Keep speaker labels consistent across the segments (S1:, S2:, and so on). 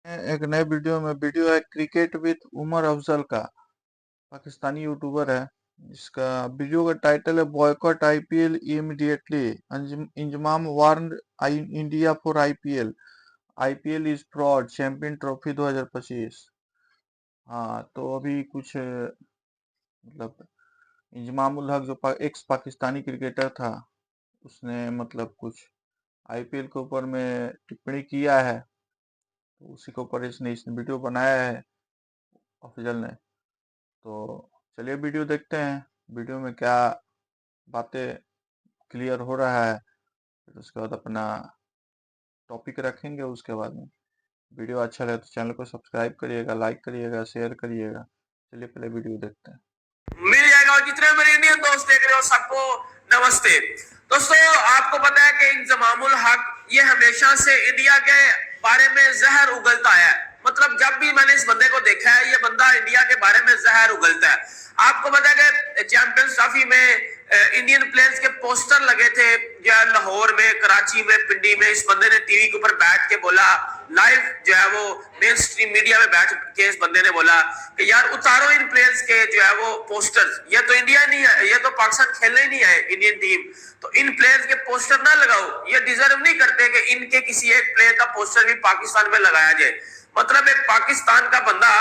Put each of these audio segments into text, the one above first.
S1: एक नए वीडियो है क्रिकेट विद उमर अफजल का। पाकिस्तानी यूट्यूबर है। इसका वीडियो का टाइटल है boycott IPL immediately. Inzamam warn India for IPL. IPL is fraud champion trophy 2025। हाँ, तो अभी कुछ मतलब इंजमाम उल हक जो एक्स पाकिस्तानी क्रिकेटर था, उसने मतलब कुछ आईपीएल के ऊपर में टिप्पणी किया है। तो उसी के ऊपर इसने वीडियो बनाया है अफजल ने। तो चलिए वीडियो देखते हैं। वीडियो में क्या बातें क्लियर हो रहा है, फिर उसके बाद अपना टॉपिक रखेंगे। उसके बाद में वीडियो अच्छा लगे तो चैनल को सब्सक्राइब करिएगा, लाइक करिएगा, शेयर करिएगा। चलिए पहले वीडियो देखते हैं।
S2: मिल जाएगा। और जितने मेरे इंडियन दोस्त देख रहे हो सबको नमस्ते। दोस्तों, आपको पता है कि इंजमामुल हक ये हमेशा से इंडिया के बारे में जहर उगलता है। मतलब जब भी मैंने इस बंदे को देखा है, ये बंदा इंडिया के बारे में जहर उगलता है। आपको पता है कि चैंपियंस ट्रॉफी में इंडियन प्लेयर्स के पोस्टर लगे थे, जो है लाहौर में, कराची में, पिंडी में। इस बंदे ने टीवी के ऊपर बैठ के बोला, लाइव जो है वो मेन स्ट्रीम मीडिया में बैठ के इस बंदे ने बोला कि यार उतारो इन प्लेयर्स के जो है वो पोस्टर्स। ये तो इंडिया नहीं है, ये तो पाकिस्तान खेलने ही नहीं है इंडियन टीम। तो इन प्लेयर्स के पोस्टर ना लगाओ, ये डिजर्व नहीं करते कि इनके किसी एक प्लेयर का पोस्टर भी पाकिस्तान में लगाया जाए। मतलब एक पाकिस्तान का बंदा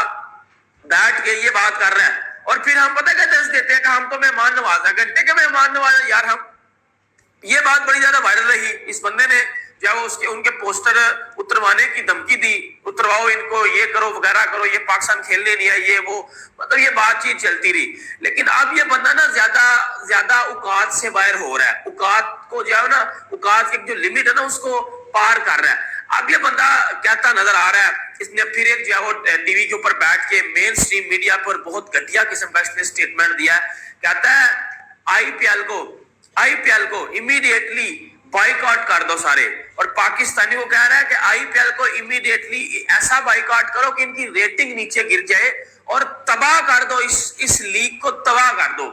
S2: बैठ के ये बात कर रहा है, और फिर हम पता क्या दस देते हैं कि हम तो मेहमान नवाज है। घंटे के मेहमान नवाज यार हम। ये बात बड़ी ज्यादा वायरल रही। इस बंदे ने जो उसके उनके पोस्टर उतरवाने की धमकी दी, उतरवाओ इनको, ये करो वगैरह करो, ये पाकिस्तान खेलने नहीं है, ये वो। मतलब ये बातचीत चलती रही। लेकिन अब ये बंदा ना ज्यादा ज्यादा औकात से बाहर हो रहा है। औकात को जो है ना, औकात की जो लिमिट है ना, उसको पार कर रहा है। अब ये बंदा कहता नजर आ रहा है। इसने फिर एक जो है वो टीवी के ऊपर बैठ के मेन स्ट्रीम मीडिया पर बहुत घटिया किस्म का इसने स्टेटमेंट दिया है। कहता है आईपीएल को आईपीएल को इमीडिएटली बाइकआउट कर दो सारे। और पाकिस्तानी को कह रहा है कि आईपीएल को इमीडिएटली ऐसा बाइकआउट करो कि इनकी रेटिंग नीचे गिर जाए और तबाह कर दो, इस लीग को तबाह कर दो।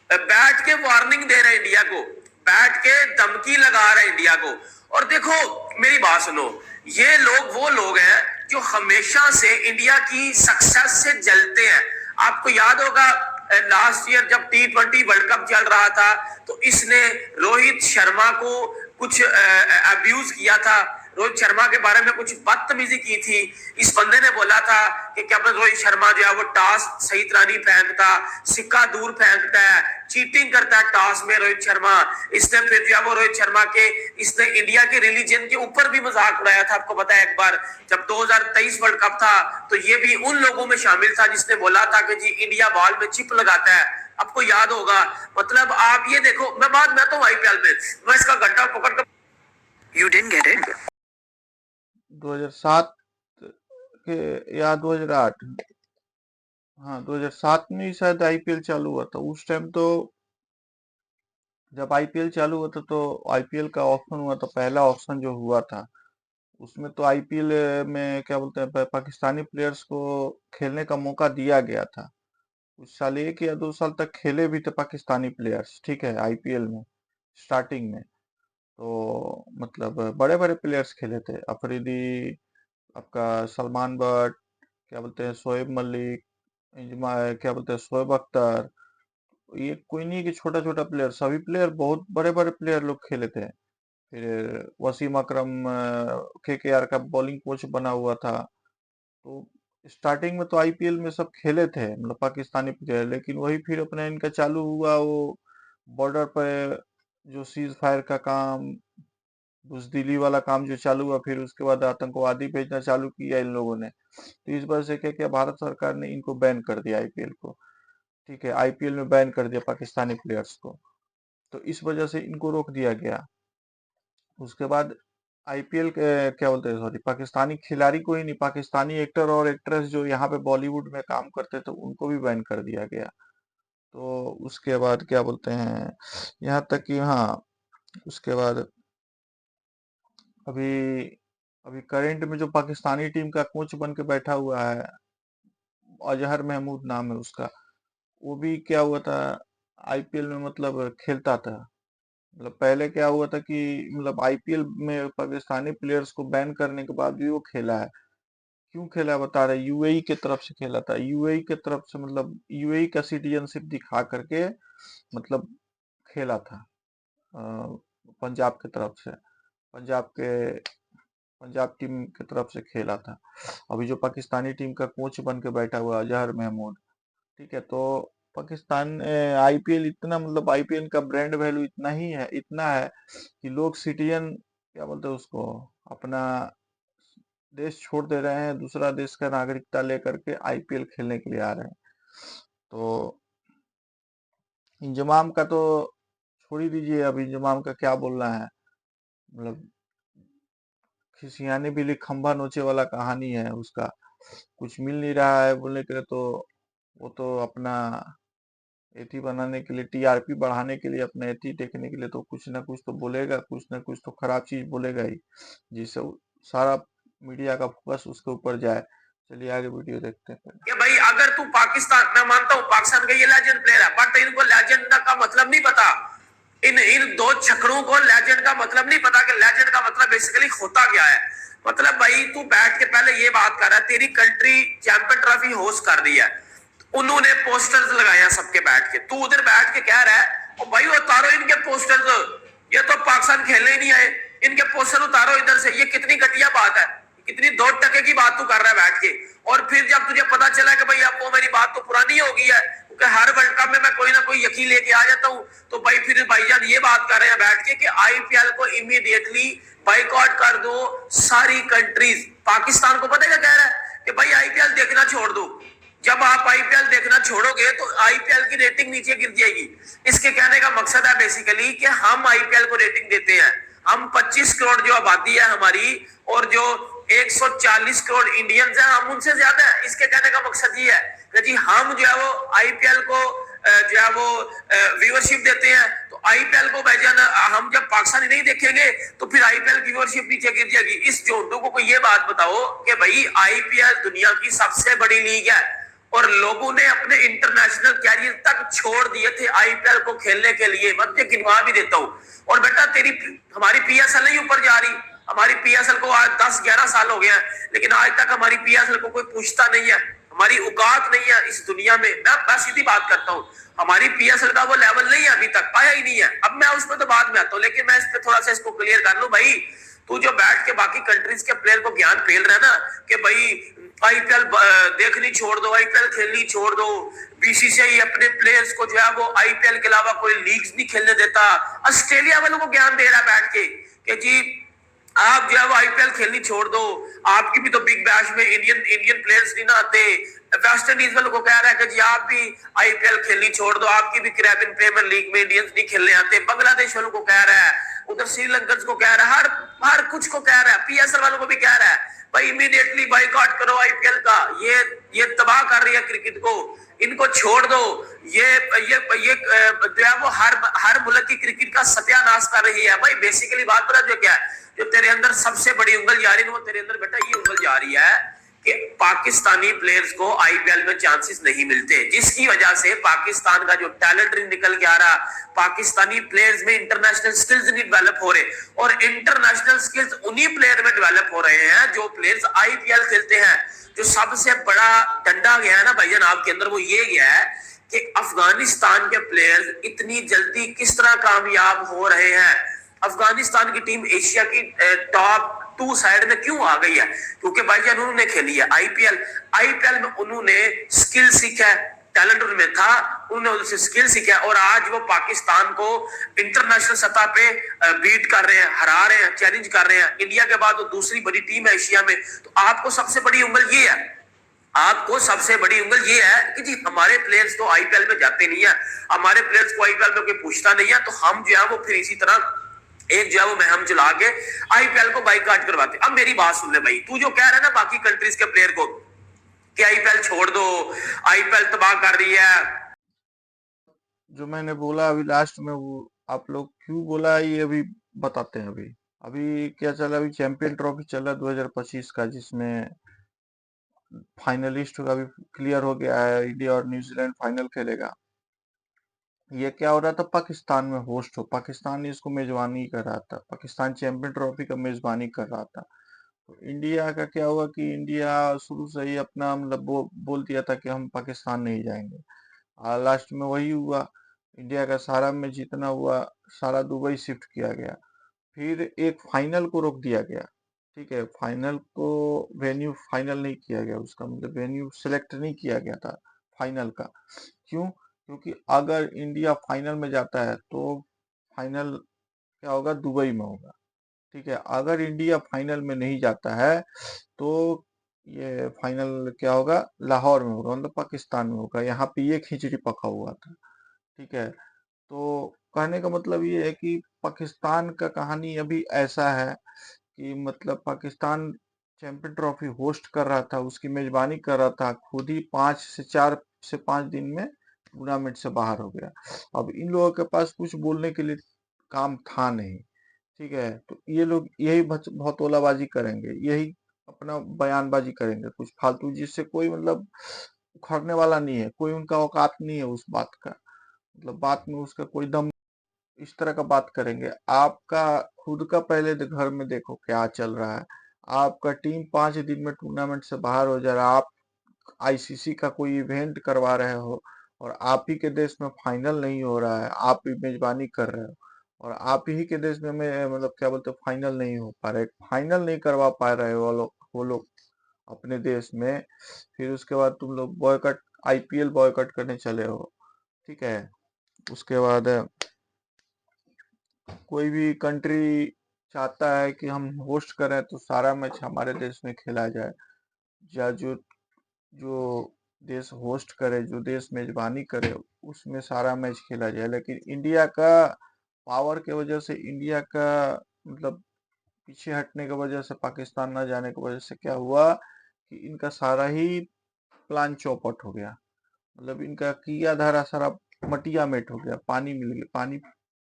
S2: बैठ के वार्निंग दे रहे इंडिया को, बैठ के धमकी लगा रहे इंडिया को। और देखो मेरी बात सुनो, ये लोग वो लोग हैं जो हमेशा से इंडिया की सक्सेस से जलते हैं। आपको याद होगा लास्ट ईयर जब T20 वर्ल्ड कप चल रहा था, तो इसने रोहित शर्मा को कुछ अब्यूज किया था। रोहित शर्मा के बारे में कुछ बदतमीजी की थी। इस बंदे ने बोला था कि कैप्टन रोहित शर्मा जो है वो टॉस सही तरह नहीं फेंकता, सिक्का दूर फेंकता है, चीटिंग करता है टॉस में रोहित शर्मा। इसने फिर जो है वो रोहित शर्मा के इसने इंडिया के रिलीजन के ऊपर भी मजाक उड़ाया था। आपको पता है एक बार जब 2023 वर्ल्ड कप था, तो ये भी उन लोगों में शामिल था जिसने बोला था कि जी इंडिया बॉल में चिप लगाता है। आपको याद होगा। मतलब आप ये देखो, मैं तो आईपीएल में मैं इसका घंटा पकड़ कर। You didn't get it.
S1: 2007 के या 2008, हाँ 2007 में ही शायद आईपीएल चालू हुआ था। उस टाइम तो जब आईपीएल चालू हुआ था, तो आईपीएल का ऑप्शन हुआ था, पहला ऑप्शन जो हुआ था उसमें तो आईपीएल में क्या बोलते हैं, पाकिस्तानी प्लेयर्स को खेलने का मौका दिया गया था। उस साल 1 या 2 साल तक खेले भी थे पाकिस्तानी प्लेयर्स, ठीक है, आईपीएल में स्टार्टिंग में। तो मतलब बड़े बड़े प्लेयर्स खेले थे, अफरीदी, आपका सलमान बट, क्या बोलते हैं शोएब मलिक, क्या बोलते हैं शोएब अख्तर। ये कोई नहीं कि छोटा छोटा प्लेयर, सभी प्लेयर, बहुत बड़े बड़े प्लेयर लोग खेले थे। फिर वसीम अकरम केकेआर का बॉलिंग कोच बना हुआ था। तो स्टार्टिंग में तो आईपीएल में सब खेले थे मतलब पाकिस्तानी प्लेयर। लेकिन वही फिर अपना इनका चालू हुआ वो बॉर्डर पे जो सीज फायर का काम, बुजदिली वाला काम जो चालू हुआ, फिर उसके बाद आतंकवादी भेजना चालू किया इन लोगों ने। तो इस वजह से क्या किया, भारत सरकार ने इनको बैन कर दिया आईपीएल को। ठीक है, आईपीएल में बैन कर दिया पाकिस्तानी प्लेयर्स को। तो इस वजह से इनको रोक दिया गया। उसके बाद आईपीएल के क्या बोलते हैं, सॉरी, पाकिस्तानी खिलाड़ी को ही नहीं, पाकिस्तानी एक्टर और एक्ट्रेस जो यहाँ पे बॉलीवुड में काम करते थे उनको भी बैन कर दिया गया। तो उसके बाद क्या बोलते हैं, यहाँ तक कि हाँ, उसके बाद अभी अभी करंट में जो पाकिस्तानी टीम का कोच बन के बैठा हुआ है, अजहर महमूद नाम है उसका, वो भी क्या हुआ था, आईपीएल में मतलब खेलता था। मतलब पहले क्या हुआ था कि मतलब आईपीएल में पाकिस्तानी प्लेयर्स को बैन करने के बाद भी वो खेला है। क्यों खेला बता रहे, यूएई के तरफ से खेला था, यूएई के तरफ से मतलब यूएई का सिटीजनशिप दिखा करके मतलब खेला था। पंजाब की तरफ से, पंजाब के पंजाब टीम की तरफ से खेला था। अभी जो पाकिस्तानी टीम का कोच बन के बैठा हुआ अजहर महमूद, ठीक है। तो पाकिस्तान आईपीएल इतना मतलब आईपीएल का ब्रांड वैल्यू इतना है कि लोग सिटीजन क्या बोलते हैं उसको, अपना देश छोड़ दे रहे हैं, दूसरा देश का नागरिकता लेकर के आईपीएल खेलने के लिए आ रहे हैं। तो इंजमाम का तो छोड़ ही दीजिए, अब इंजमाम का क्या बोलना है, मतलब खिसियाने भी लिए खंभा नोचे वाला कहानी है उसका। कुछ मिल नहीं रहा है बोलने के लिए, तो वो तो अपना एथी बनाने के लिए, टीआरपी बढ़ाने के लिए, अपना एथी देखने के लिए तो कुछ ना कुछ तो बोलेगा, कुछ ना कुछ तो खराब चीज बोलेगा ही, जिससे सारा मीडिया का फोकस उसके ऊपर जाए। चलिए आगे वीडियो देखते हैं।
S2: कि भाई अगर तू पाकिस्तान, मैं मानता हूं पाकिस्तान का ये लेजेंड प्लेयर है, बट इनको लेजेंड का मतलब नहीं पता। इन दो छकड़ों को लेजेंड का मतलब नहीं पता कि लेजेंड का मतलब बेसिकली होता क्या है। मतलब भाई तू बैठ के पहले ये बात कर रहा है, तेरी कंट्री चैंपियन ट्रॉफी होस्ट कर रही है, उन्होंने पोस्टर्स लगाया सबके बैठ के, तू उधर बैठ के कह रहा है ओ भाई उतारो इनके पोस्टर्स, ये तो पाकिस्तान खेलने ही नहीं आए, इनके पोस्टर उतारो इधर से। ये कितनी घटिया बात है, कितनी 2 टके की बात तू कर रहा है बैठ के। और फिर जब तुझे पता चला कि भाई अब वो मेरी बात तो पुरानी हो गई है, क्योंकि हर वर्ल्ड कप में मैं कोई ना कोई यकीन लेके आ जाता हूँ, तो भाई फिर भाईजान ये बात कर रहे हैं बैठ के कि आईपीएल को इमीडिएटली बाइकआउट कर दो सारी कंट्रीज। पाकिस्तान को पता क्या कह रहा है कि भाई आईपीएल देखना छोड़ दो। जब आप आईपीएल देखना छोड़ोगे तो आईपीएल की रेटिंग नीचे गिर जाएगी। इसके कहने का मकसद है बेसिकली कि हम आईपीएल को रेटिंग देते हैं, हम 25 करोड़ जो आबादी है हमारी और जो 140 करोड़ इंडियंस हैं हम उनसे ज्यादा है। इसके कहने का मकसद ये है कि जी हम जो है वो आईपीएल को जो है वो व्यूअरशिप देते हैं, तो आईपीएल को भाईजान हम जब पाकिस्तानी नहीं देखेंगे तो फिर आईपीएल की व्यूअरशिप नीचे गिर जाएगी। इस जोंडू को ये बात बताओ कि भाई आईपीएल दुनिया की सबसे बड़ी लीग है और लोगों ने अपने इंटरनेशनल कैरियर तक छोड़ दिए थे आईपीएल को खेलने के लिए। मैं तुझे गिनवा भी देता हूँ। और बेटा तेरी हमारी पीएसएल नहीं ऊपर जा रही, हमारी पीएसएल को आज 10-11 साल हो गया है, लेकिन आज तक हमारी पीएसएल को कोई पूछता नहीं है, हमारी औकात नहीं है इस दुनिया में। मैं सीधी बात करता हूँ, हमारी पीएसएल का वो लेवल नहीं है, अभी तक आया ही नहीं है। अब मैं उस पर तो बाद में आता हूँ, लेकिन मैं इस पर थोड़ा सा इसको क्लियर कर लूं। भाई तू जो बैठ के बाकी कंट्रीज के प्लेयर को ज्ञान फेल रहा है ना कि भाई आईपीएल देखनी छोड़ दो, आईपीएल खेलनी छोड़ दो, बीसीसीआई अपने प्लेयर्स को जो है वो आईपीएल के अलावा कोई लीग्स नहीं खेलने देता, ऑस्ट्रेलिया वालों को ज्ञान दे रहा है बैठ के कि जी आप जो है वो आईपीएल खेलनी छोड़ दो, आपकी भी तो बिग बैश में इंडियन प्लेयर्स नहीं ना आते। वेस्ट इंडीज वालों को कह रहा है कि जी आप भी आईपीएल खेलनी छोड़ दो, आपकी भी कैरेबियन प्रीमियर लीग में इंडियंस नहीं खेलने आते। बांग्लादेश वालों को कह रहा है, उधर श्रीलंकन को कह रहा है, हर कुछ को कह रहा है, पीएसएल वालों को भी कह रहा है भाई इमीडिएटली बाइकआउट करो आईपीएल का, ये तबाह कर रही है क्रिकेट को, इनको छोड़ दो। ये जो है वो हर मुल्क की क्रिकेट का सत्यानाश कर रही है। भाई बेसिकली बात पता जो क्या है, जो तेरे अंदर सबसे बड़ी उंगल जा रही है वो तेरे अंदर बेटा ये उंगल जा रही है कि पाकिस्तानी प्लेयर्स को आईपीएल में चांसेस नहीं मिलते, जिसकी वजह से पाकिस्तान का जो टैलेंट निकल के आ रहा, पाकिस्तानी प्लेयर्स में इंटरनेशनल स्किल्स नहीं डेवलप हो रहे, और इंटरनेशनल स्किल्स उन्हीं प्लेयर में डेवलप हो रहे हैं जो प्लेयर्स आईपीएल खेलते हैं। जो सबसे बड़ा डंडा गया है ना भाईजान आपके अंदर, वो ये गया है कि अफगानिस्तान के प्लेयर्स इतनी जल्दी किस तरह कामयाब हो रहे हैं। अफगानिस्तान की टीम एशिया की टॉप 2 साइड में क्यों आ गई है? क्योंकि भाईजान उन्होंने खेली है आईपीएल में उन्होंने स्किल सीखा है, टैलेंट उनमें था, उन्होंने उससे स्किल सीखा, और आज वो पाकिस्तान को इंटरनेशनल सतह पे बीट कर रहे हैं, हरा रहे हैं, चैलेंज कर रहे हैं। इंडिया के बाद वो दूसरी बड़ी टीम है एशिया में। तो आपको सबसे बड़ी उंगल ये है, आपको सबसे बड़ी उंगल ये है कि जी हमारे प्लेयर्स तो आईपीएल में जाते नहीं है, हमारे प्लेयर्स को आईपीएल में कोई पूछता नहीं है, तो हम जो है वो फिर इसी तरह एक जो है वो महम चला के आईपीएल को बाइकआउट करवाते। अब मेरी बात सुन ले भाई, तू जो कह रहा है ना बाकी कंट्रीज के प्लेयर को कि आईपीएल छोड़ दो, आईपीएल तबाह कर रही है,
S1: जो मैंने बोला अभी लास्ट में, वो आप लोग क्यों बोला ये अभी बताते हैं। अभी अभी क्या चला, अभी चैंपियन ट्रॉफी चला 2025 का, जिसमें फाइनलिस्ट का भी क्लियर हो गया है, इंडिया और न्यूजीलैंड फाइनल खेलेगा। ये क्या हो रहा था, पाकिस्तान में होस्ट हो, पाकिस्तान ने इसको मेजबानी कर रहा था, पाकिस्तान चैंपियन ट्रॉफी का मेजबानी कर रहा था। तो इंडिया का क्या हुआ कि इंडिया शुरू से ही अपना मतलब बोल दिया था कि हम पाकिस्तान नहीं जाएंगे। लास्ट में वही हुआ। इंडिया का सारा मैच जितना हुआ सारा दुबई शिफ्ट किया गया। फिर एक फाइनल को रोक दिया गया। ठीक है, फाइनल को वेन्यू फाइनल नहीं किया गया, उसका मतलब वेन्यू सेलेक्ट नहीं किया गया था फाइनल का। क्यों? क्योंकि अगर इंडिया फाइनल में जाता है तो फाइनल क्या होगा, दुबई में होगा। ठीक है, अगर इंडिया फाइनल में नहीं जाता है तो ये फाइनल क्या होगा, लाहौर में होगा, मतलब पाकिस्तान में होगा। यहाँ पे ये खिचड़ी पका हुआ था। ठीक है, तो कहने का मतलब ये है कि पाकिस्तान का कहानी अभी ऐसा है कि मतलब पाकिस्तान चैंपियन ट्रॉफी होस्ट कर रहा था, उसकी मेजबानी कर रहा था, खुद ही 4 से 5 दिन में टूर्नामेंट से बाहर हो गया। अब इन लोगों के पास कुछ बोलने के लिए काम था नहीं। ठीक है, तो ये लोग यही भतोलाबाजी करेंगे, यही अपना बयानबाजी करेंगे कुछ फालतू, जिससे कोई मतलब उखड़ने वाला नहीं है, कोई उनका औकात नहीं है उस बात का, मतलब बात में उसका कोई दम। इस तरह का बात करेंगे। आपका खुद का पहले घर में देखो क्या चल रहा है। आपका टीम 5 दिन में टूर्नामेंट से बाहर हो जा रहा है। आप आईसीसी का कोई इवेंट करवा रहे हो और आप ही के देश में फाइनल नहीं हो रहा है, आप ही मेजबानी कर रहे हो और आप ही के देश में मतलब क्या बोलते हैं, फाइनल नहीं हो पा रहे, फाइनल नहीं करवा पा रहे हो वो लोग अपने देश में। फिर उसके बाद तुम लोग बॉयकट, आईपीएल बॉयकट करने चले हो। ठीक है, उसके बाद कोई भी कंट्री चाहता है कि हम होस्ट करें तो सारा मैच हमारे देश में खेला जाए, या जो जो देश होस्ट करे, जो देश मेजबानी करे, उसमें सारा मैच खेला जाए। लेकिन इंडिया का पावर के वजह से, इंडिया का मतलब पीछे हटने की वजह से, पाकिस्तान न जाने की वजह से क्या हुआ कि इनका सारा ही प्लान चौपट हो गया। मतलब इनका किया धारा सारा मटिया मेट हो गया, पानी मिल गया, पानी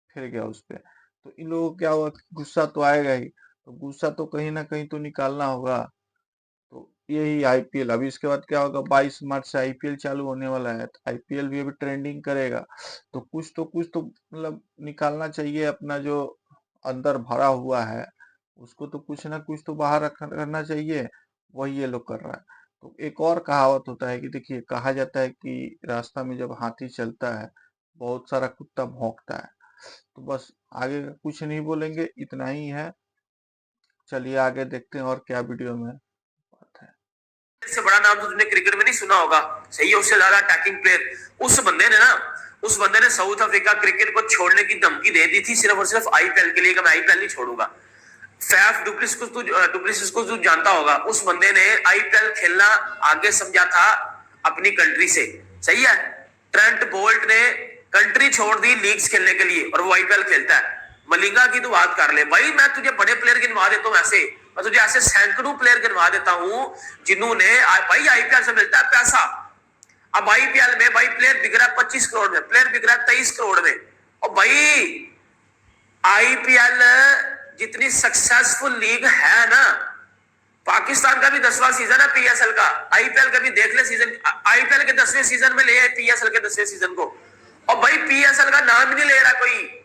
S1: फिर गया उस पे। तो इन लोगों को क्या हुआ कि गुस्सा तो आएगा ही, तो गुस्सा तो कहीं ना कहीं तो निकालना होगा। तो यही आईपीएल, अभी इसके बाद क्या होगा, 22 मार्च से आईपीएल चालू होने वाला है, तो आईपीएल भी अभी ट्रेंडिंग करेगा। तो कुछ तो मतलब निकालना चाहिए अपना जो अंदर भरा हुआ है, उसको तो कुछ ना कुछ तो बाहर करना चाहिए। वही ये लोग कर रहा है। तो एक और कहावत होता है कि देखिए, कहा जाता है कि रास्ता में जब हाथी चलता है बहुत सारा कुत्ता भौंकता है। तो बस आगे का कुछ नहीं बोलेंगे, इतना ही है। चलिए आगे देखते हैं और क्या वीडियो में बात है।
S2: से बड़ा नाम तो तुमने क्रिकेट में नहीं सुना होगा, सही है, उससे ज्यादा अटैकिंग प्लेयर उस बंदे ने साउथ अफ्रीका क्रिकेट को छोड़ने की धमकी दे दी थी सिर्फ और सिर्फ आईपीएल के लिए कि मैं आईपीएल नहीं छोड़ूंगा। फैफ डुप्लेसिस को तू जानता होगा, उस बंदे ने आईपीएल खेलना आगे समझा था अपनी कंट्री से, सही है। ट्रेंट बोल्ट ने कंट्री छोड़ दी लीग्स खेलने के लिए और वो आईपीएल खेलता है। मलिंगा की तो बात कर ले भाई, मैं तुझे बड़े प्लेयर गिनवा देता हूं, ऐसे मैं तुझे ऐसे सैकड़ों प्लेयर गिनवा देता हूं जिन्होंने भाई आईपीएल से मिलता है पैसा। अब आईपीएल में भाई प्लेयर बिक रहा है 25 करोड़ में, प्लेयर बिक रहा है 23 करोड़ में। और भाई आईपीएल जितनी सक्सेसफुल लीग है ना, पाकिस्तान का भी 10वां सीजन है पीएसएल का, आईपीएल का भी देख ले सीजन, आईपीएल के 10वें सीजन में ले आए पीएसएल के 10वें सीजन को। और भाई पीएसएल का नाम ही नहीं ले रहा कोई।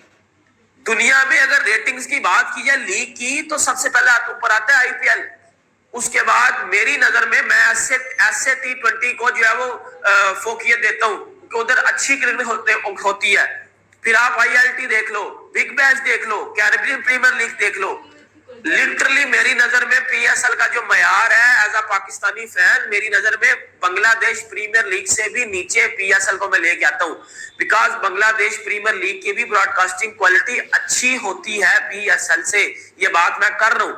S2: दुनिया में अगर रेटिंग्स की बात की जाए लीग की, तो सबसे पहले ऊपर आता है आईपीएल। उसके बाद मेरी नजर में मैं ऐसे T20 को जो है वो फोकियत देता हूं कि उधर अच्छी क्रिकेट होती है। फिर आप आईएलटी देख लो, बिग बैश देख लो, कैरेबियन प्रीमियर लीग देख लो। लिटरली मेरी नजर में पीएसएल का जो मयार है एज अ पाकिस्तानी फैन, मेरी नजर में बांग्लादेश प्रीमियर लीग से भी नीचे पीएसएल को मैं लेके आता हूं। बिकॉज बांग्लादेश प्रीमियर लीग की भी ब्रॉडकास्टिंग क्वालिटी अच्छी होती है पीएसएल से, ये बात मैं कर रहा हूं।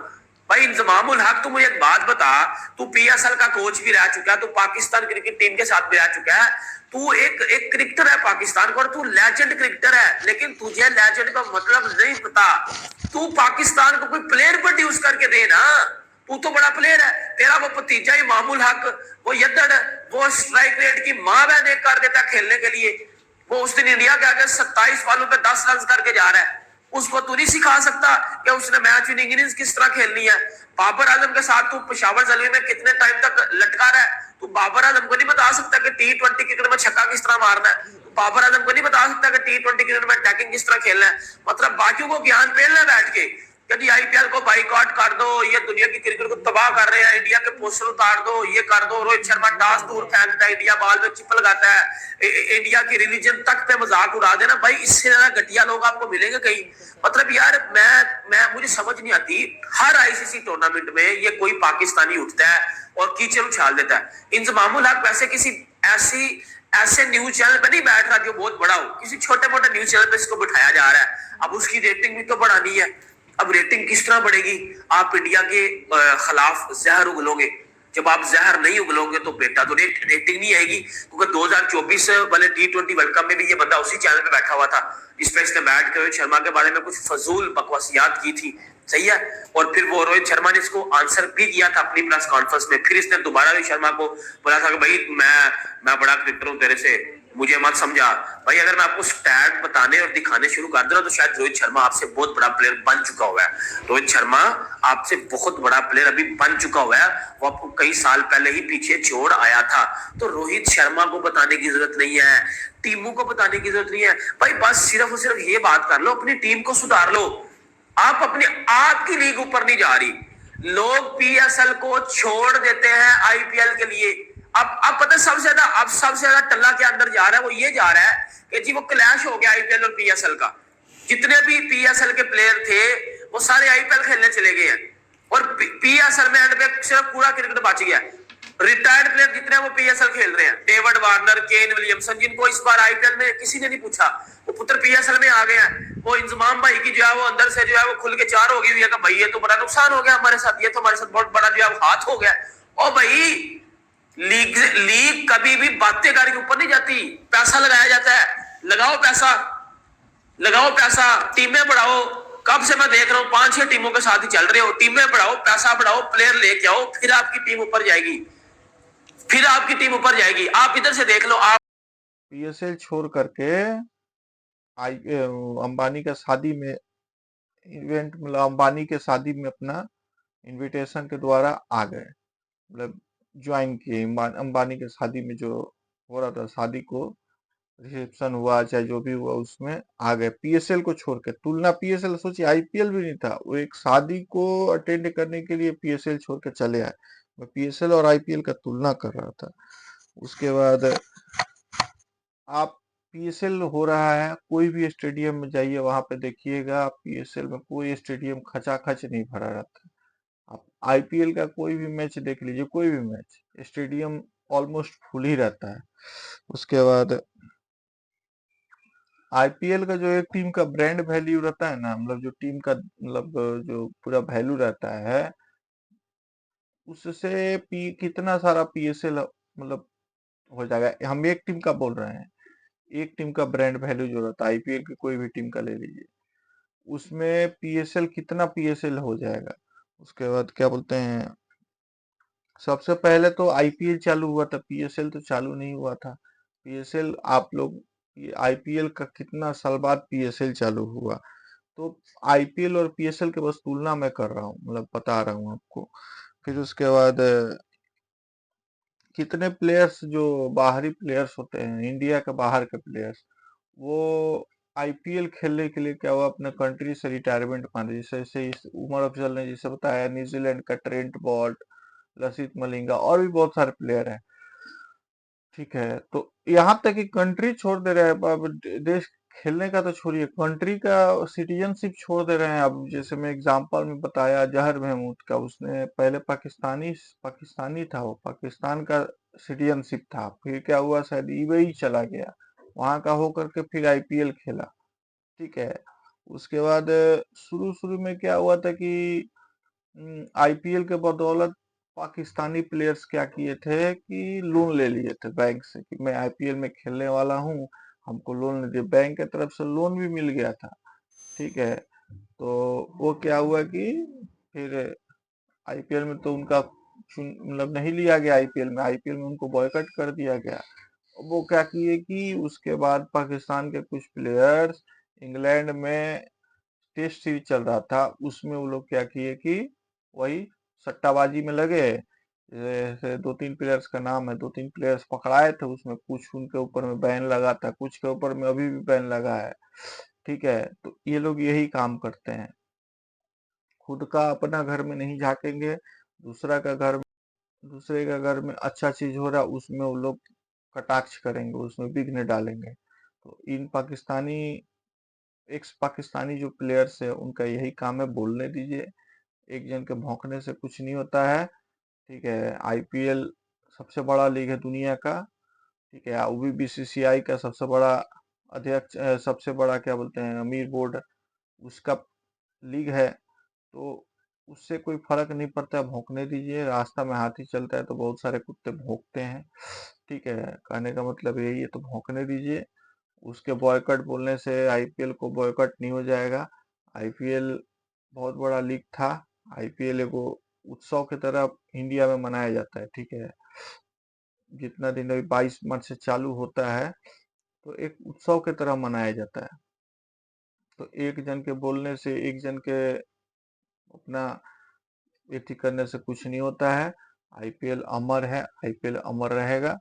S2: भाई इंजमामुल हक, तू मुझे एक बात बता, तू पीएसएल का कोच भी रह चुका है, तू पाकिस्तान क्रिकेट टीम के साथ भी रह चुका है, तू एक क्रिकेटर है पाकिस्तान का और तू लेजेंड क्रिकेटर है, लेकिन तुझे लेजेंड का मतलब नहीं पता। तू पाकिस्तान को कोई प्लेयर प्रोड्यूस करके दे ना, तू तो बड़ा प्लेयर है। तेरा वो भतीजा इमामुल हक, वो यद्दड़, वो स्ट्राइक रेट की मां बहन एक कर देता खेलने के लिए। वो उस दिन इंडिया के आगे 27 बॉलों पे 10 रन करके जा रहा है। उसको तू नहीं सिखा सकता कि उसने मैच विनिंग इनिंग्स किस तरह खेलनी है। बाबर आजम के साथ तू पेशावर जलवे में कितने टाइम तक लटका रहा है। तू बाबर आजम को नहीं बता सकता कि T20 क्रिकेट में छक्का किस तरह मारना है। तू बाबर आजम को नहीं बता सकता कि T20 क्रिकेट में अटैकिंग किस तरह खेलना है। मतलब बाकियों को ज्ञान पेलना बैठ के यदि आईपीएल को बाइकआउट कर दो, ये दुनिया की क्रिकेट को तबाह कर रहे हैं, इंडिया के पोस्टर उतार दो, ये कर दो, रोहित शर्मा टॉस दूर फेंकता है, इंडिया बॉल में चिप लगाता है, इंडिया की रिलीजन तक पे मजाक उड़ा देना भाई, इससे ज्यादा घटिया लोग आपको मिलेंगे कहीं। मतलब यार मैं मुझे समझ नहीं आती, हर आईसीसी टूर्नामेंट में ये कोई पाकिस्तानी उठता है और कीचड़ उछाल देता है। इंजमामुल हक वैसे किसी ऐसी ऐसे न्यूज चैनल पे नहीं बैठ रहा जो बहुत बड़ा हो, किसी छोटे मोटे न्यूज चैनल पे इसको बिठाया जा रहा है। अब उसकी रेटिंग भी तो बढ़ानी है। अब रेटिंग किस तरह बढ़ेगी? आप इंडिया के खिलाफ जहर उगलोगे, जब आप जहर नहीं उगलोगे तो बेटा तो रेटिंग नहीं आएगी। क्योंकि 2024 वाले T20 वर्ल्ड कप में भी ये बंदा उसी चैनल पे बैठा हुआ था जिसपे इसने बैठ कर रोहित शर्मा के बारे में कुछ फजूल बकवासियात की थी, सही है। और फिर वो रोहित शर्मा ने इसको आंसर भी किया था अपनी प्रेस कॉन्फ्रेंस में। फिर इसने दोबारा रोहित शर्मा को बोला था कि भाई मैं बड़ा क्रिकेटर हूं, तेरे से मुझे मत समझा। भाई अगर मैं आपको स्टैट बताने और दिखाने शुरू कर दूं तो शायद रोहित शर्मा आपसे बहुत बड़ा प्लेयर बन चुका हुआ है। रोहित शर्मा आपसे बहुत बड़ा प्लेयर अभी बन चुका हुआ है, वो आपको कई साल पहले ही पीछे छोड़ आया था। तो रोहित शर्मा को बताने की जरूरत नहीं है, टीमों को बताने की जरूरत नहीं है भाई। बस सिर्फ और सिर्फ ये बात कर लो, अपनी टीम को सुधार लो। आप अपने आपकी लीग ऊपर नहीं जा रही, लोग पीएसएल को छोड़ देते हैं आईपीएल के लिए। अब पता है सबसे ज्यादा टल्ला के अंदर जा रहा है, वो ये जा रहा है कि जी वो क्लैश हो गया आईपीएल और पीएसएल का। जितने भी पीएसएल के प्लेयर थे वो सारे आईपीएल खेलने चले गए हैं और पीएसएल में एंड पे सिर्फ पूरा क्रिकेट बच गया। रिटायर्ड प्लेयर जितने वो पीएसएल खेल रहे हैं, डेविड वार्नर, केन विलियमसन, जिनको इस बार आईपीएल में किसी ने नहीं पूछा, वो पुत्र पीएसएल में आ गए हैं। वो इंजमाम भाई की जो है वो अंदर से जो है वो खुल के चार हो गई हुई है कि भाई ये तो बड़ा नुकसान हो गया हमारे साथ, ये तो हमारे साथ बहुत बड़ा जो है हाथ हो गया। और भाई लीग कभी भी बातें के ऊपर नहीं जाती, पैसा लगाया जाता है। लगाओ पैसा, लगाओ पैसा, टीमें बढ़ाओ। कब से मैं देख रहा हूं 5-6 टीमों के साथ ही चल रहे हो, टीमें बढ़ाओ, पैसा बढ़ाओ, प्लेयर लेके आओ, फिर आपकी टीम ऊपर जाएगी, फिर आपकी टीम ऊपर जाएगी। आप इधर से देख लो। आप
S1: पीएसएल छोड़ करके अंबानी का शादी में इवेंट, मतलब अंबानी के शादी में अपना इनविटेशन के द्वारा आ गए, मतलब ज्वाइन किए। अंबानी के शादी में जो हो रहा था, शादी को रिसेप्शन हुआ चाहे जो भी हुआ, उसमें आ गए पीएसएल को छोड़ के। तुलना पीएसएल, सोचिए आईपीएल भी नहीं था, वो एक शादी को अटेंड करने के लिए पीएसएल छोड़ के चले आए। मैं पीएसएल और आईपीएल का तुलना कर रहा था। उसके बाद आप पीएसएल हो रहा है, कोई भी स्टेडियम में जाइए वहां पे देखिएगा, पीएसएल में कोई स्टेडियम खचाखच नहीं भरा रहता। आप आईपीएल का कोई भी मैच देख लीजिए, कोई भी मैच, स्टेडियम ऑलमोस्ट फुल ही रहता है। उसके बाद आईपीएल का जो एक टीम का ब्रांड वैल्यू रहता है ना, मतलब जो टीम का मतलब जो पूरा वैल्यू रहता है, उससे कितना सारा पीएसएल मतलब हो जाएगा। हम एक टीम का बोल रहे हैं, एक टीम का ब्रांड वैल्यू जो रहता है, आईपीएल की कोई भी टीम का ले लीजिए, उसमें पीएसएल कितना पीएसएल हो जाएगा। उसके बाद क्या बोलते हैं, सबसे पहले तो आईपीएल चालू हुआ था, पीएसएल तो चालू नहीं हुआ था। पीएसएल आप लोग, ये आईपीएल का कितना साल बाद पीएसएल चालू हुआ। तो आईपीएल और पीएसएल के बस तुलना मैं कर रहा हूँ, मतलब बता रहा हूँ आपको। फिर उसके बाद कितने प्लेयर्स जो बाहरी प्लेयर्स होते हैं, इंडिया के बाहर के प्लेयर्स, वो आईपीएल खेलने के लिए क्या हुआ, अपने कंट्री से रिटायरमेंट माने। जैसे जैसे उमर अफजल ने जिसे बताया, न्यूजीलैंड का ट्रेंट बोल्ट, लसित मलिंगा, और भी बहुत सारे प्लेयर हैं। ठीक है, तो यहाँ तक कि कंट्री छोड़ दे रहे हैं। अब देश खेलने का तो छोड़िए, कंट्री का सिटीजनशिप छोड़ दे रहे हैं। अब जैसे मैं एग्जांपल में बताया जहर महमूद का, उसने पहले पाकिस्तानी पाकिस्तानी था, वो पाकिस्तान का सिटीजनशिप था, फिर क्या हुआ, शायद यूएई चला गया, वहां का होकर के फिर आईपीएल खेला। ठीक है, उसके बाद शुरू शुरू में क्या हुआ था कि आईपीएल के बदौलत पाकिस्तानी प्लेयर्स क्या किए थे कि लोन ले लिए थे बैंक से, कि मैं आईपीएल में खेलने वाला हूँ, हमको लोन दे। बैंक की तरफ से लोन भी मिल गया था। ठीक है, तो वो क्या हुआ कि फिर आईपीएल में तो उनका मतलब नहीं लिया गया, आईपीएल में उनको बॉयकट कर दिया गया। वो क्या किए कि उसके बाद पाकिस्तान के कुछ प्लेयर्स इंग्लैंड में टेस्ट सीरीज चल रहा था, उसमें वो लोग क्या किए कि वही सट्टाबाजी में लगे। जैसे 2-3 प्लेयर्स का नाम है, 2-3 प्लेयर्स पकड़ाए थे, उसमें कुछ उनके ऊपर में बैन लगा था, कुछ के ऊपर में अभी भी बैन लगा है। ठीक है, तो ये लोग यही काम करते हैं। खुद का अपना घर में नहीं झाकेंगे, दूसरे का घर में अच्छा चीज हो रहा है उसमें वो लोग कटाक्ष करेंगे, उसमें विघ्न डालेंगे। तो इन एक्स पाकिस्तानी जो प्लेयर्स है उनका यही काम है, बोलने दीजिए, एक जन के भौंकने से कुछ नहीं होता है। ठीक है, आईपीएल सबसे बड़ा लीग है दुनिया का। ठीक है, वो भी बीसीसीआई का सबसे बड़ा अध्यक्ष, सबसे बड़ा क्या बोलते हैं, अमीर बोर्ड उसका लीग है। तो उससे कोई फर्क नहीं पड़ता है, भौंकने दीजिए, रास्ता में हाथी चलता है तो बहुत सारे कुत्ते भौंकते हैं। ठीक है, कहने का मतलब यही है, तो भौंकने दीजिए। उसके बॉयकॉट बोलने से आईपीएल को बॉयकॉट नहीं हो जाएगा। आईपीएल बहुत बड़ा लीग था। आईपीएल एगो उत्सव की तरह इंडिया में मनाया जाता है। ठीक है, जितना दिन अभी 22 मार्च से चालू होता है तो एक उत्सव की तरह मनाया जाता है। तो एक जन के बोलने से, एक जन के अपना ये करने से कुछ नहीं होता है। आईपीएल अमर है, आईपीएल अमर रहेगा।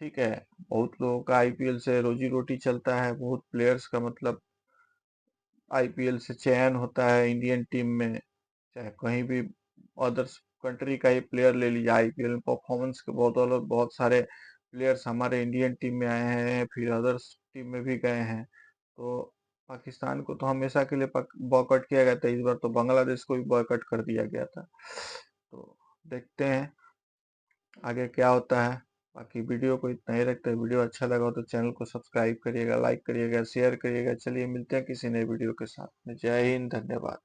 S1: ठीक है, बहुत लोगों का आईपीएल से रोजी रोटी चलता है, बहुत प्लेयर्स का मतलब आईपीएल से चयन होता है इंडियन टीम में, चाहे कहीं भी अदर्स कंट्री का ही प्लेयर ले लीजिए। आईपीएल में परफॉर्मेंस के बहुत सारे प्लेयर्स हमारे इंडियन टीम में आए हैं, फिर अदर्स टीम में भी गए हैं। तो पाकिस्तान को तो हमेशा के लिए बॉयकॉट किया गया था, इस बार तो बांग्लादेश को भी बॉयकॉट कर दिया गया था। तो देखते हैं आगे क्या होता है। बाकी वीडियो को इतना ही रखते हैं, वीडियो अच्छा लगा हो तो चैनल को सब्सक्राइब करिएगा, लाइक करिएगा, शेयर करिएगा। चलिए मिलते हैं किसी नए वीडियो के साथ में। जय हिंद, धन्यवाद।